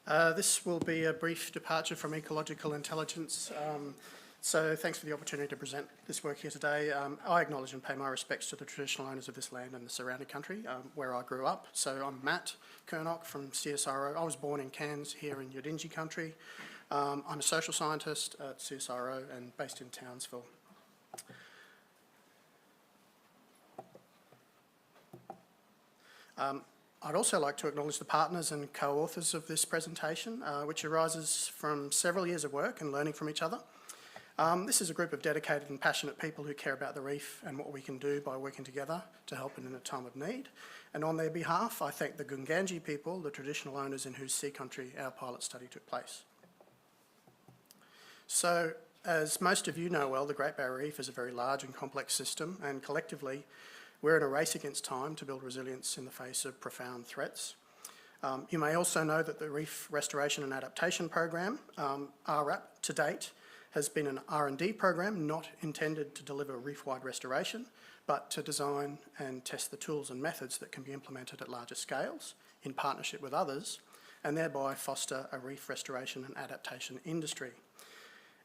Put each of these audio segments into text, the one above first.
This will be a brief departure from ecological intelligence. So thanks for the opportunity to present this work here today. I acknowledge and pay my respects to the traditional owners of this land and the surrounding country where I grew up. So I'm Matt Curnock from CSIRO. I was born in Cairns here in Yidinji country. I'm a social scientist at CSIRO and based in Townsville. I'd also like to acknowledge the partners and co-authors of this presentation, which arises from several years of work and learning from each other. This is a group of dedicated and passionate people who care about the reef and what we can do by working together to help it in a time of need. And on their behalf, I thank the Gungandji people, the traditional owners in whose sea country our pilot study took place. So, as most of you know well, the Great Barrier Reef is a very large and complex system, and collectively, we're in a race against time to build resilience in the face of profound threats. You may also know that the Reef Restoration and Adaptation Program, RRAP, to date, has been an R&D program not intended to deliver reef-wide restoration, but to design and test the tools and methods that can be implemented at larger scales in partnership with others, and thereby foster a reef restoration and adaptation industry.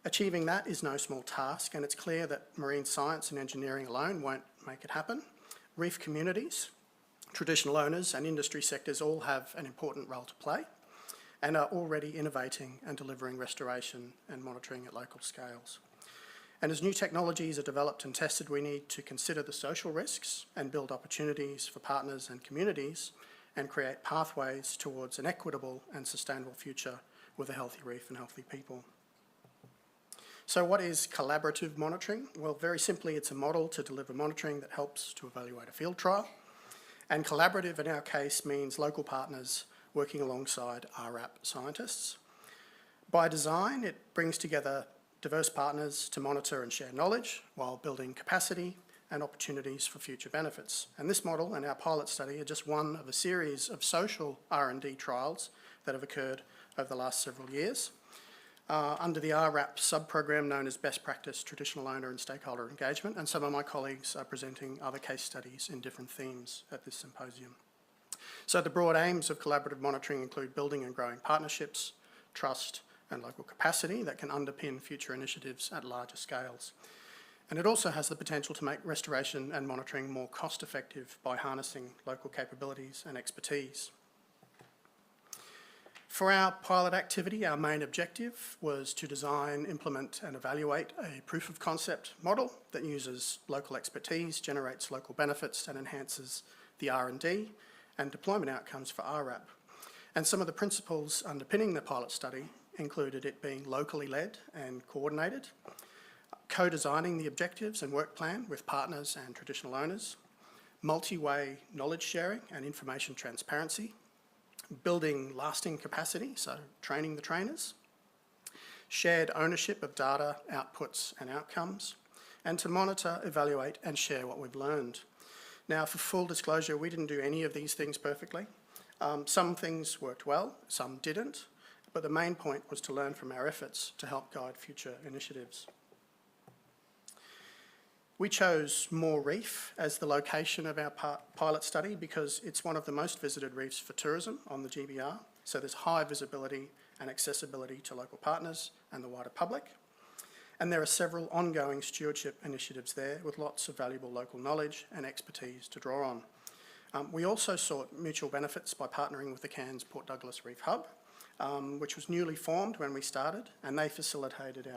Achieving that is no small task, and it's clear that marine science and engineering alone won't make it happen. Reef communities, traditional owners and industry sectors all have an important role to play and are already innovating and delivering restoration and monitoring at local scales. And as new technologies are developed and tested, we need to consider the social risks and build opportunities for partners and communities and create pathways towards an equitable and sustainable future with a healthy reef and healthy people. So what is collaborative monitoring? Well, very simply, it's a model to deliver monitoring that helps to evaluate a field trial. And collaborative in our case means local partners working alongside RRAP scientists. By design, it brings together diverse partners to monitor and share knowledge while building capacity and opportunities for future benefits. And this model and our pilot study are just one of a series of social R&D trials that have occurred over the last several years. Under the RRAP sub-program known as Best Practice Traditional Owner and Stakeholder Engagement, and some of my colleagues are presenting other case studies in different themes at this symposium. So the broad aims of collaborative monitoring include building and growing partnerships, trust and local capacity that can underpin future initiatives at larger scales. And it also has the potential to make restoration and monitoring more cost-effective by harnessing local capabilities and expertise. For our pilot activity, our main objective was to design, implement and evaluate a proof of concept model that uses local expertise, generates local benefits and enhances the R&D and deployment outcomes for RRAP. And some of the principles underpinning the pilot study included it being locally led and coordinated, co-designing the objectives and work plan with partners and traditional owners, multi-way knowledge sharing and information transparency, building lasting capacity, so training the trainers, shared ownership of data, outputs and outcomes, and to monitor, evaluate and share what we've learned. Now, for full disclosure, we didn't do any of these things perfectly. Some things worked well, some didn't, but the main point was to learn from our efforts to help guide future initiatives. We chose Moore Reef as the location of our pilot study because it's one of the most visited reefs for tourism on the GBR, so there's high visibility and accessibility to local partners and the wider public. And there are several ongoing stewardship initiatives there with lots of valuable local knowledge and expertise to draw on. We also sought mutual benefits by partnering with the Cairns Port Douglas Reef Hub, which was newly formed when we started, and they facilitated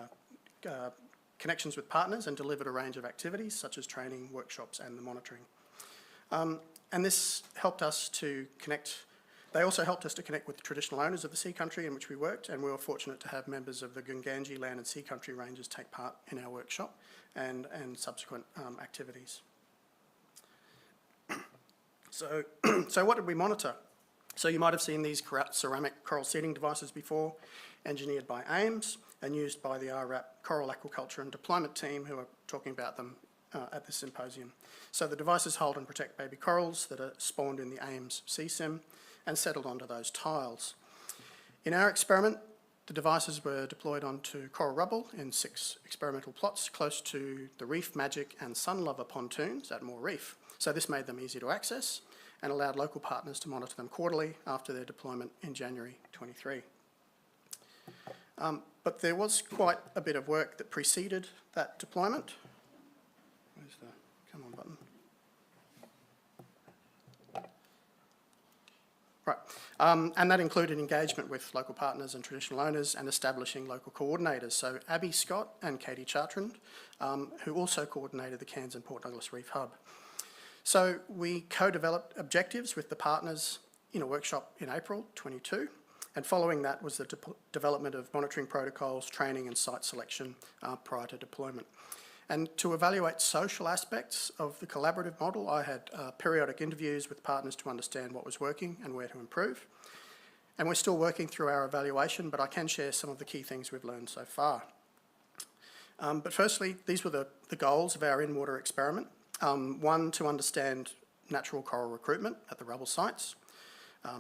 our connections with partners and delivered a range of activities such as training, workshops and the monitoring. And this helped us to connect. They also helped us to connect with the traditional owners of the sea country in which we worked, and we were fortunate to have members of the Gungandji Land and Sea Country Rangers take part in our workshop and subsequent activities. So what did we monitor? So you might have seen these ceramic coral seeding devices before, engineered by AIMS and used by the RRAP Coral Aquaculture and Deployment team who are talking about them at this symposium. So the devices hold and protect baby corals that are spawned in the AIMS sea sim and settled onto those tiles. In our experiment, the devices were deployed onto coral rubble in 6 experimental plots close to the Reef Magic and Sun Lover pontoons at Moore Reef. So this made them easy to access and allowed local partners to monitor them quarterly after their deployment in January 23. But there was quite a bit of work that preceded that deployment. Where's the come on button? Right, and that included engagement with local partners and traditional owners and establishing local coordinators. So Abby Scott and Katie Chartrand, who also coordinated the Cairns and Port Douglas Reef Hub. So we co-developed objectives with the partners in a workshop in April 22, and following that was the development of monitoring protocols, training and site selection prior to deployment. And to evaluate social aspects of the collaborative model, I had periodic interviews with partners to understand what was working and where to improve. And we're still working through our evaluation, but I can share some of the key things we've learned so far. But firstly, these were the goals of our in-water experiment. One, to understand natural coral recruitment at the rubble sites.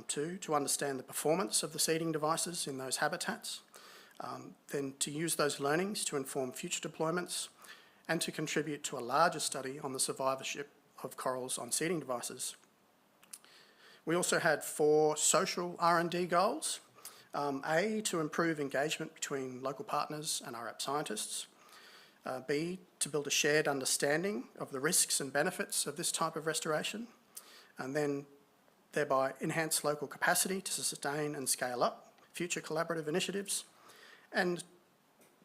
Two, to understand the performance of the seeding devices in those habitats. Then to use those learnings to inform future deployments, and to contribute to a larger study on the survivorship of corals on seeding devices. We also had 4 social R&D goals. A, to improve engagement between local partners and RRAP scientists. B, to build a shared understanding of the risks and benefits of this type of restoration, and then thereby enhance local capacity to sustain and scale up future collaborative initiatives. And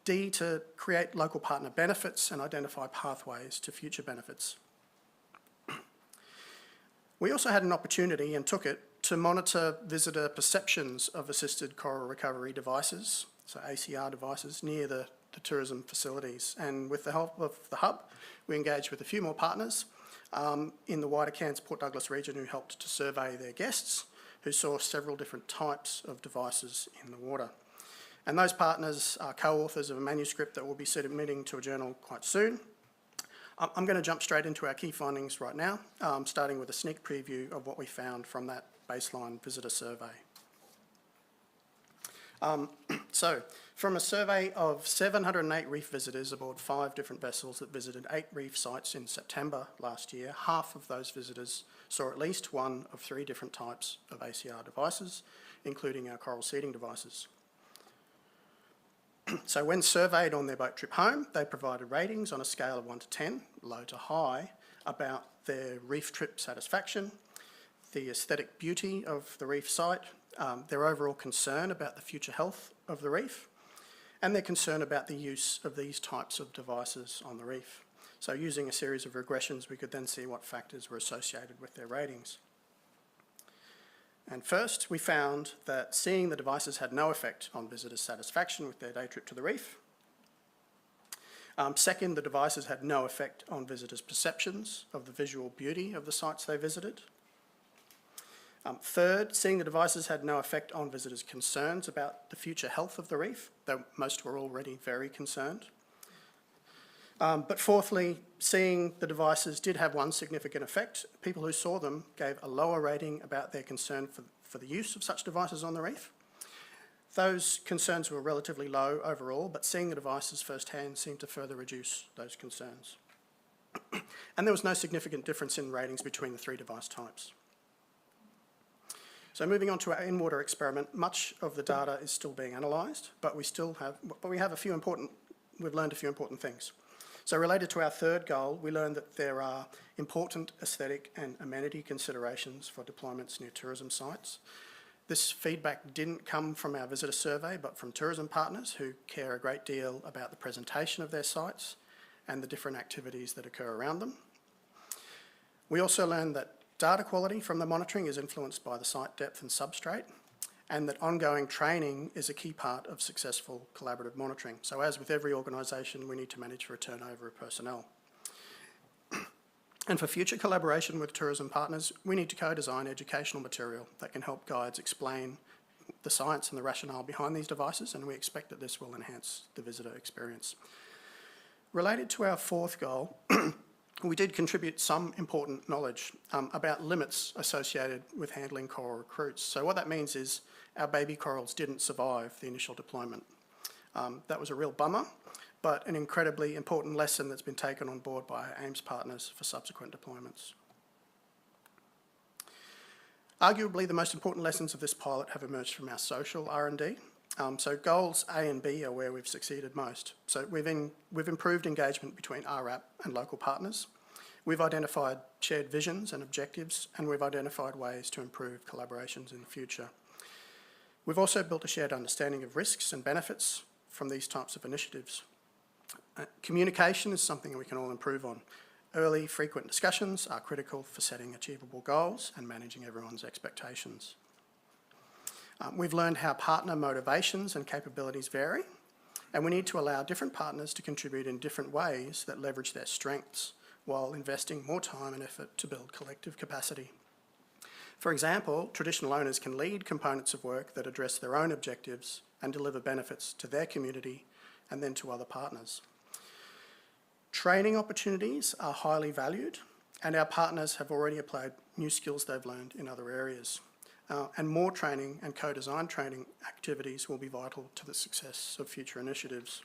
D, to create local partner benefits and identify pathways to future benefits. We also had an opportunity, and took it, to monitor visitor perceptions of assisted coral recovery devices, so ACR devices, near the tourism facilities. And with the help of the hub, we engaged with a few more partners in the wider Cairns Port Douglas region who helped to survey their guests, who saw several different types of devices in the water. And those partners are co-authors of a manuscript that we'll be submitting to a journal quite soon. I'm going to jump straight into our key findings right now, starting with a sneak preview of what we found from that baseline visitor survey. So, from a survey of 708 reef visitors aboard 5 different vessels that visited 8 reef sites in September last year, half of those visitors saw at least one of 3 different types of ACR devices, including our coral seeding devices. So when surveyed on their boat trip home, they provided ratings on a scale of 1 to 10, low to high, about their reef trip satisfaction, the aesthetic beauty of the reef site, their overall concern about the future health of the reef, and their concern about the use of these types of devices on the reef. So using a series of regressions, we could then see what factors were associated with their ratings. And first, we found that seeing the devices had no effect on visitors' satisfaction with their day trip to the reef. Second, the devices had no effect on visitors' perceptions of the visual beauty of the sites they visited. Third, seeing the devices had no effect on visitors' concerns about the future health of the reef, though most were already very concerned. But fourthly, seeing the devices did have one significant effect. People who saw them gave a lower rating about their concern for the use of such devices on the reef. Those concerns were relatively low overall, but seeing the devices firsthand seemed to further reduce those concerns. And there was no significant difference in ratings between the 3 device types. So moving on to our in-water experiment, much of the data is still being analysed, but we've learned a few important things. So related to our third goal, we learned that there are important aesthetic and amenity considerations for deployments near tourism sites. This feedback didn't come from our visitor survey, but from tourism partners who care a great deal about the presentation of their sites and the different activities that occur around them. We also learned that data quality from the monitoring is influenced by the site depth and substrate, and that ongoing training is a key part of successful collaborative monitoring. So as with every organisation, we need to manage for a turnover of personnel. And for future collaboration with tourism partners, we need to co-design educational material that can help guides explain the science and the rationale behind these devices, and we expect that this will enhance the visitor experience. Related to our fourth goal, we did contribute some important knowledge about limits associated with handling coral recruits. So what that means is our baby corals didn't survive the initial deployment. That was a real bummer, but an incredibly important lesson that's been taken on board by our AIMS partners for subsequent deployments. Arguably, the most important lessons of this pilot have emerged from our social R&D. So goals A and B are where we've succeeded most. So we've improved engagement between RRAP and local partners. We've identified shared visions and objectives, and we've identified ways to improve collaborations in the future. We've also built a shared understanding of risks and benefits from these types of initiatives. Communication is something we can all improve on. Early, frequent discussions are critical for setting achievable goals and managing everyone's expectations. We've learned how partner motivations and capabilities vary, and we need to allow different partners to contribute in different ways that leverage their strengths while investing more time and effort to build collective capacity. For example, traditional owners can lead components of work that address their own objectives and deliver benefits to their community and then to other partners. Training opportunities are highly valued, and our partners have already applied new skills they've learned in other areas. And more training and co-design training activities will be vital to the success of future initiatives.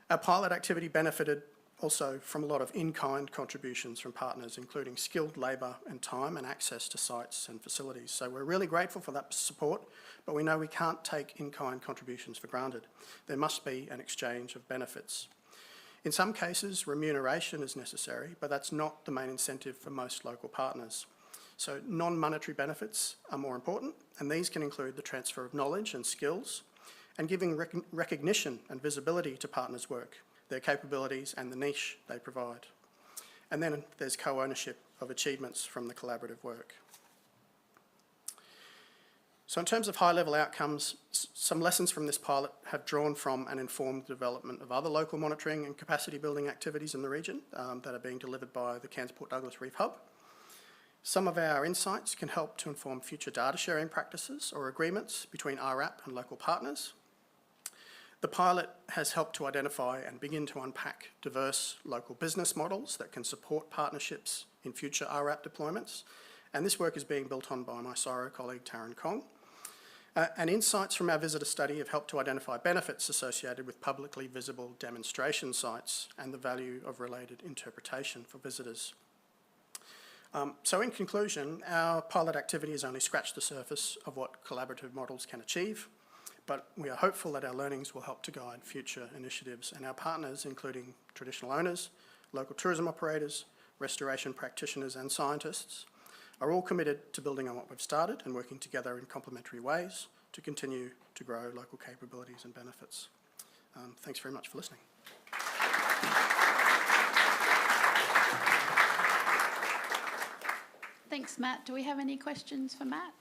Our pilot activity benefited also from a lot of in-kind contributions from partners, including skilled labour and time and access to sites and facilities. So we're really grateful for that support, but we know we can't take in-kind contributions for granted. There must be an exchange of benefits. In some cases, remuneration is necessary, but that's not the main incentive for most local partners. So non-monetary benefits are more important, and these can include the transfer of knowledge and skills, and giving recognition and visibility to partners' work, their capabilities and the niche they provide. And then there's co-ownership of achievements from the collaborative work. So in terms of high-level outcomes, some lessons from this pilot have drawn from and informed the development of other local monitoring and capacity building activities in the region that are being delivered by the Cairns Port Douglas Reef Hub. Some of our insights can help to inform future data sharing practices or agreements between RRAP and local partners. The pilot has helped to identify and begin to unpack diverse local business models that can support partnerships in future RRAP deployments, and this work is being built on by my CSIRO colleague Taryn Kong. And insights from our visitor study have helped to identify benefits associated with publicly visible demonstration sites and the value of related interpretation for visitors. So in conclusion, our pilot activity has only scratched the surface of what collaborative models can achieve, but we are hopeful that our learnings will help to guide future initiatives, and our partners, including traditional owners, local tourism operators, restoration practitioners and scientists, are all committed to building on what we've started and working together in complementary ways to continue to grow local capabilities and benefits. Thanks very much for listening. Thanks, Matt. Do we have any questions for Matt?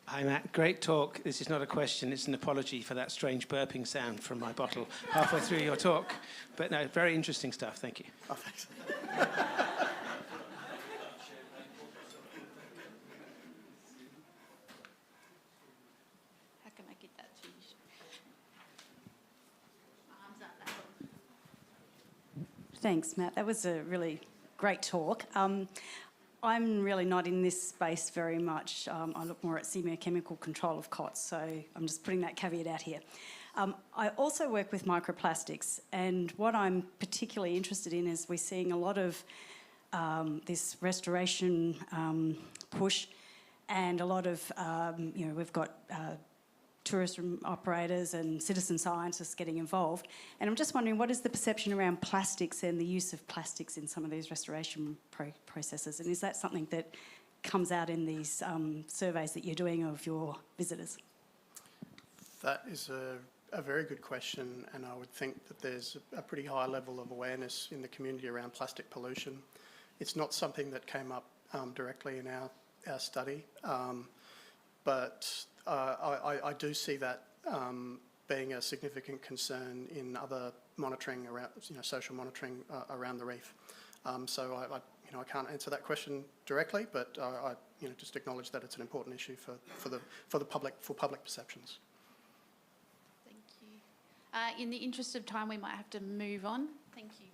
Hi, Matt. Great talk. This is not a question, it's an apology for that strange burping sound from my bottle halfway through your talk. But no, very interesting stuff. Thank you. Oh, thanks. How can I get that to you? My arms aren't that long. Thanks, Matt. That was a really great talk. I'm really not in this space very much. I look more at chemical control of COTS, so I'm just putting that caveat out here. I also work with microplastics, and what I'm particularly interested in is we're seeing a lot of this restoration push, and a lot of, we've got tourism operators and citizen scientists getting involved. And I'm just wondering, what is the perception around plastics and the use of plastics in some of these restoration processes? And is that something that comes out in these surveys that you're doing of your visitors? That is a very good question, and I would think that there's a pretty high level of awareness in the community around plastic pollution. It's not something that came up directly in our study, but I do see that being a significant concern in other monitoring around, social monitoring around the reef. So I can't answer that question directly, but I just acknowledge that it's an important issue for public perceptions. Thank you. In the interest of time, we might have to move on. Thank you.